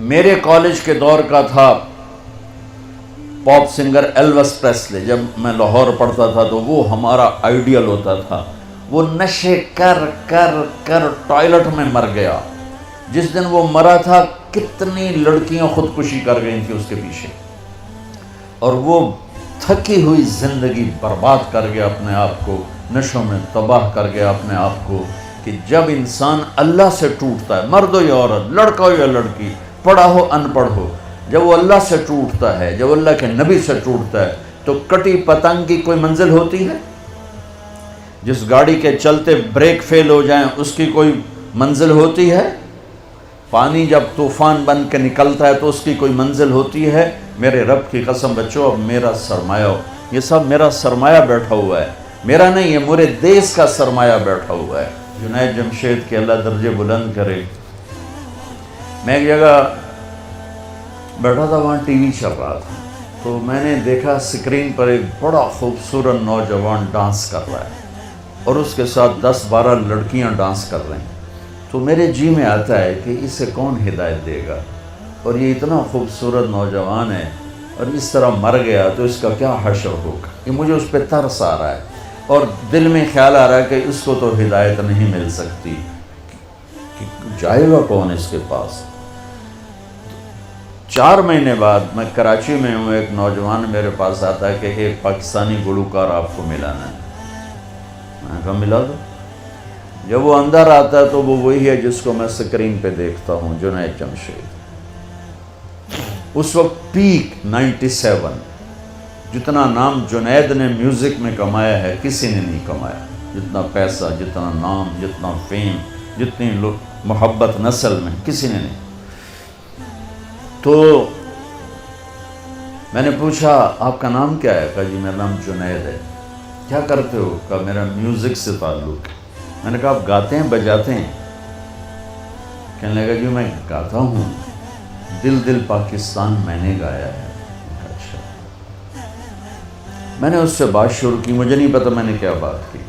میرے کالج کے دور کا تھا پاپ سنگر ایلوس پریسلے. جب میں لاہور پڑھتا تھا تو وہ ہمارا آئیڈیل ہوتا تھا. وہ نشے کر کر کر ٹوائلٹ میں مر گیا. جس دن وہ مرا تھا کتنی لڑکیاں خودکشی کر گئی تھیں اس کے پیچھے, اور وہ تھکی ہوئی زندگی برباد کر گیا اپنے آپ کو, نشوں میں تباہ کر گیا اپنے آپ کو. کہ جب انسان اللہ سے ٹوٹتا ہے, مرد ہو یا عورت, لڑکا ہو یا لڑکی, پڑھا ہو ان پڑھ ہو, جب وہ اللہ سے ٹوٹتا ہے, جب اللہ کے نبی سے ٹوٹتا ہے, تو کٹی پتنگ کی کوئی منزل ہوتی ہے؟ جس گاڑی کے چلتے بریک فیل ہو جائیں اس کی کوئی منزل ہوتی ہے؟ پانی جب طوفان بن کے نکلتا ہے تو اس کی کوئی منزل ہوتی ہے؟ میرے رب کی قسم بچوں, اب میرا سرمایہ ہو, یہ سب میرا سرمایہ بیٹھا ہوا ہے, میرا نہیں, یہ میرے دیس کا سرمایہ بیٹھا ہوا ہے. جنید جمشید کے اللہ درجے بلند کرے. میں ایک جگہ بیٹھا تھا, وہاں ٹی وی چل رہا تھا, تو میں نے دیکھا اسکرین پر ایک بڑا خوبصورت نوجوان ڈانس کر رہا ہے اور اس کے ساتھ 10-12 لڑکیاں ڈانس کر رہی ہیں. تو میرے جی میں آتا ہے کہ اسے کون ہدایت دے گا, اور یہ اتنا خوبصورت نوجوان ہے اور اس طرح مر گیا تو اس کا کیا حشر ہوگا. یہ مجھے اس پہ ترس آ رہا ہے اور دل میں خیال آ رہا ہے کہ اس کو تو ہدایت نہیں مل سکتی, کہ جائے گا کون اس کے پاس. 4 مہینے بعد میں کراچی میں ہوں, ایک نوجوان میرے پاس آتا ہے کہ ایک پاکستانی گلوکار آپ کو ملانا ہے. میں نے کہا ملا دو. جب وہ اندر آتا ہے تو وہ وہی ہے جس کو میں اسکرین پہ دیکھتا ہوں, جنید جمشید. اس وقت پیک 97, جتنا نام جنید نے میوزک میں کمایا ہے کسی نے نہیں کمایا. جتنا پیسہ, جتنا نام, جتنا فیم, جتنی محبت نسل میں کسی نے نہیں. تو میں نے پوچھا آپ کا نام کیا ہے؟ کہا جی میرا نام جنید ہے. کیا کرتے ہو؟ کہا میرا میوزک سے تعلق ہے. میں نے کہا آپ گاتے ہیں بجاتے ہیں؟ کہنے لگا جی میں گاتا ہوں, دل دل پاکستان میں نے گایا ہے. اچھا. میں نے اس سے بات شروع کی, مجھے نہیں پتا میں نے کیا بات کی.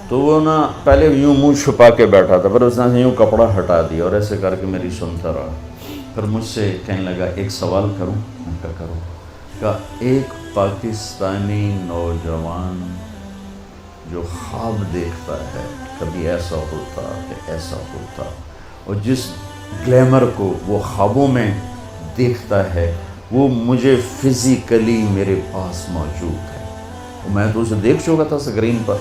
تو وہ نا پہلے یوں منہ چھپا کے بیٹھا تھا, پھر اس نے یوں کپڑا ہٹا دیا اور ایسے کر کے میری سنتا رہا. پھر مجھ سے کہنے لگا ایک سوال کروں؟ میں کہا کروں. کہا ایک پاکستانی نوجوان جو خواب دیکھتا ہے کبھی ایسا ہوتا کہ ایسا ہوتا, اور جس گلیمر کو وہ خوابوں میں دیکھتا ہے وہ مجھے فزیکلی میرے پاس موجود ہے. میں تو اسے دیکھ چکا تھا اسکرین پر,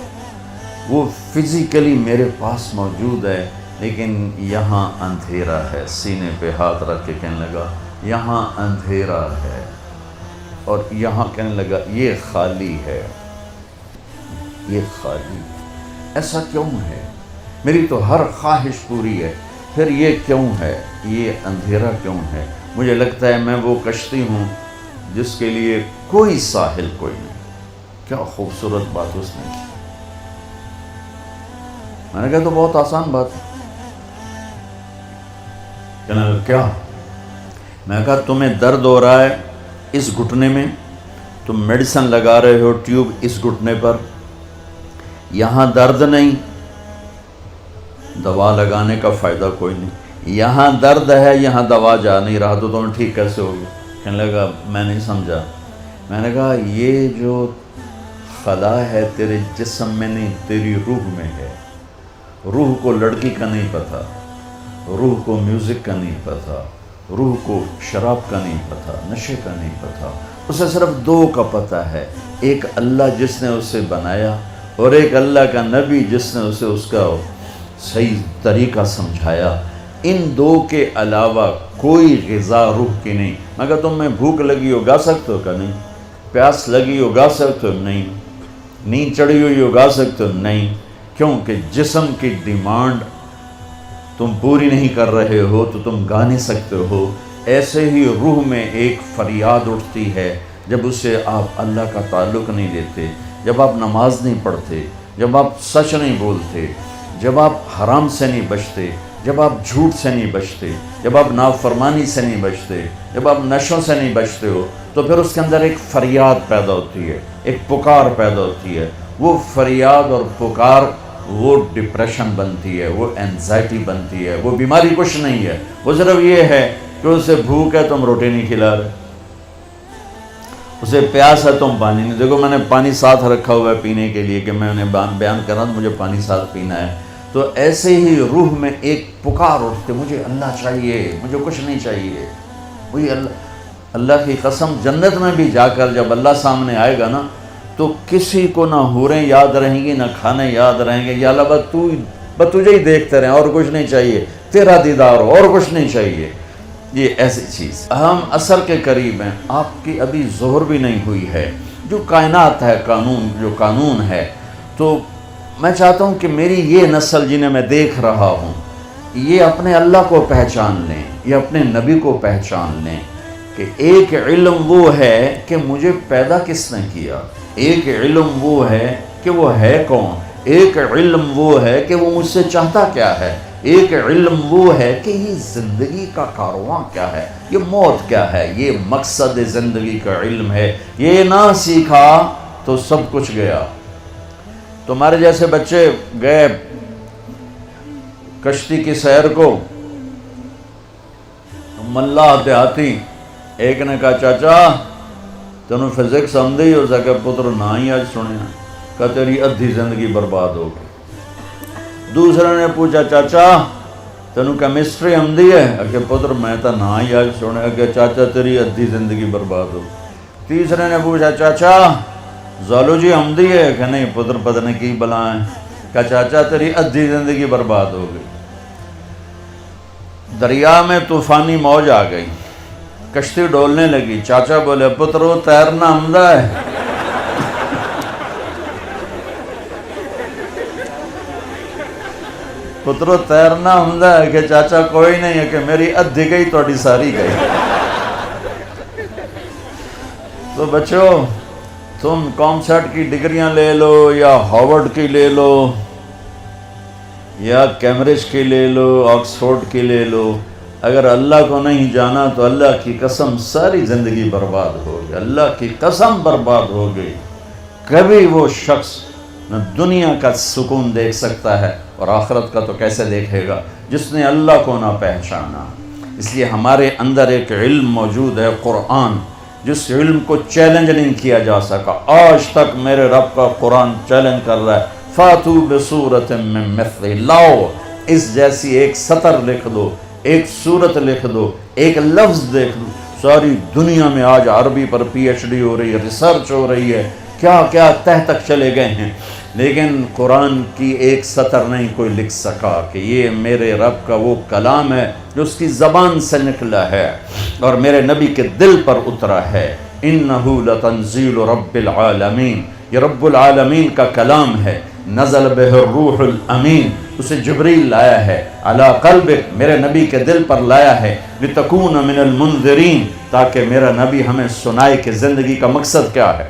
وہ فزیکلی میرے پاس موجود ہے, لیکن یہاں اندھیرا ہے. سینے پہ ہاتھ رکھ کے کہنے لگا یہاں اندھیرا ہے, اور یہاں کہنے لگا یہ خالی ہے, یہ خالی. ایسا کیوں ہے؟ میری تو ہر خواہش پوری ہے, پھر یہ کیوں ہے, یہ اندھیرا کیوں ہے؟ مجھے لگتا ہے میں وہ کشتی ہوں جس کے لیے کوئی ساحل کوئی نہیں. کیا خوبصورت بات اس نے کی. میں نے کہا تو بہت آسان بات ہے. کہنے لگا کیا؟ میں نے کہا تمہیں درد ہو رہا ہے اس گھٹنے میں, تم میڈیسن لگا رہے ہو ٹیوب اس گھٹنے پر, یہاں درد نہیں, دوا لگانے کا فائدہ کوئی نہیں. یہاں درد ہے, یہاں دوا جا نہیں رہا, تو تمہیں ٹھیک کیسے ہوگی؟ کہنے لگا میں نہیں سمجھا. میں نے کہا یہ جو خلا ہے تیرے جسم میں نہیں, تیری روح میں ہے. روح کو لڑکی کا نہیں پتہ, روح کو میوزک کا نہیں پتہ, روح کو شراب کا نہیں پتہ, نشے کا نہیں پتہ. اسے صرف 2 کا پتہ ہے, ایک اللہ جس نے اسے بنایا, اور ایک اللہ کا نبی جس نے اسے اس کا صحیح طریقہ سمجھایا. ان 2 کے علاوہ کوئی غذا روح کی نہیں. مگر تم میں بھوک لگی ہو گا سکتے ہو کہ نہیں؟ پیاس لگی ہو گا سکتے ہو نہیں؟ نیند چڑھی ہوئی ہو گا سکتے ہو نہیں؟ کیونکہ جسم کی ڈیمانڈ تم پوری نہیں کر رہے ہو تو تم گا نہیں سکتے ہو. ایسے ہی روح میں ایک فریاد اٹھتی ہے جب اسے آپ اللہ کا تعلق نہیں دیتے, جب آپ نماز نہیں پڑھتے, جب آپ سچ نہیں بولتے, جب آپ حرام سے نہیں بچتے, جب آپ جھوٹ سے نہیں بچتے, جب آپ نافرمانی سے نہیں بچتے, جب آپ نشوں سے نہیں بچتے ہو, تو پھر اس کے اندر ایک فریاد پیدا ہوتی ہے, ایک پکار پیدا ہوتی ہے. وہ فریاد اور پکار وہ ڈپریشن بنتی ہے, وہ اینزائٹی بنتی ہے. وہ بیماری کچھ نہیں ہے, وہ صرف یہ ہے کہ اسے بھوک ہے تم روٹی نہیں کھلا رہے، اسے پیاس ہے تم پانی نہیں. دیکھو میں نے پانی ساتھ رکھا ہوا ہے پینے کے لیے کہ میں انہیں بیان کر رہا ہوں مجھے پانی ساتھ پینا ہے. تو ایسے ہی روح میں ایک پکار اٹھتے مجھے اللہ چاہیے، مجھے کچھ نہیں چاہیے. وہی اللہ کی قسم جنت میں بھی جا کر جب اللہ سامنے آئے گا نا تو کسی کو نہ حوریں یاد رہیں گی نہ کھانے یاد رہیں گے. یا اللہ بس تجھے ہی دیکھتے رہیں اور کچھ نہیں چاہیے، تیرا دیدار ہو اور کچھ نہیں چاہیے. یہ ایسی چیز. ہم عصر کے قریب ہیں، آپ کی ابھی ظہر بھی نہیں ہوئی ہے. جو کائنات ہے جو قانون ہے، تو میں چاہتا ہوں کہ میری یہ نسل جنہیں میں دیکھ رہا ہوں یہ اپنے اللہ کو پہچان لیں، یہ اپنے نبی کو پہچان لیں کہ ایک علم وہ ہے کہ مجھے پیدا کس نے کیا، ایک علم وہ ہے کہ وہ ہے کون، ایک علم وہ ہے کہ وہ مجھ سے چاہتا کیا ہے، ایک علم وہ ہے کہ یہ زندگی کا کارواں کیا ہے، یہ موت کیا ہے، یہ مقصد زندگی کا علم ہے. یہ نہ سیکھا تو سب کچھ گیا. تمہارے جیسے بچے گئے کشتی کی سیر کو، ملا دیہاتی ایک نے کہا چاچا تینوں فزکس آمدی ہو سکے پتر نہ ہی آج سنیا، کہا تیری ادھی زندگی برباد ہو گئی. دوسرے نے پوچھا چاچا تینوں کیمسٹری آمدی ہے، کہ پتر میں تو نہ ہی آج سنیا، کہ چاچا تیری ادھی زندگی برباد ہو. تیسرے نے پوچھا چاچا زالوجی آمدی ہے، کہ نہیں پتر پتہ نہیں کی بلا ہے، کہ چاچا تیری ادھی زندگی برباد ہو گئی. دریا میں طوفانی موج آ گئی، کشتی ڈولنے لگی. چاچا بولے پتر وہ تیرنا آمدہ ہے. پترو تیرنا آمدہ ہے، کہ چاچا کوئی نہیں ہے، کہ میری ادھی گئی توڑی ساری گئی. تو بچو تم کامسٹ کی ڈگریاں لے لو یا ہارورڈ کی لے لو یا کیمبرج کی لے لو، آکسفورڈ کی لے لو، اگر اللہ کو نہیں جانا تو اللہ کی قسم ساری زندگی برباد ہو گئی. اللہ کی قسم برباد ہو گئی. کبھی وہ شخص نہ دنیا کا سکون دیکھ سکتا ہے اور آخرت کا تو کیسے دیکھے گا جس نے اللہ کو نہ پہچانا. اس لیے ہمارے اندر ایک علم موجود ہے قرآن، جس علم کو چیلنج نہیں کیا جا سکا. آج تک میرے رب کا قرآن چیلنج کر رہا ہے، فاتو بصورت من مثلہ، لاؤ اس جیسی ایک سطر لکھ دو، ایک صورت لکھ دو، ایک لفظ دیکھ دو. ساری دنیا میں آج عربی پر پی ایچ ڈی ہو رہی ہے، ریسرچ ہو رہی ہے، کیا کیا تہ تک چلے گئے ہیں، لیکن قرآن کی ایک سطر نہیں کوئی لکھ سکا کہ یہ میرے رب کا وہ کلام ہے جو اس کی زبان سے نکلا ہے اور میرے نبی کے دل پر اترا ہے. انہو لتنزیل رب العالمین، یہ رب العالمین کا کلام ہے. نزل بہ الروح الامین، اسے جبریل لایا ہے. علی قلبک، میرے نبی کے دل پر لایا ہے. لتکون من المنذرین، تاکہ میرا نبی ہمیں سنائے کہ زندگی کا مقصد کیا ہے.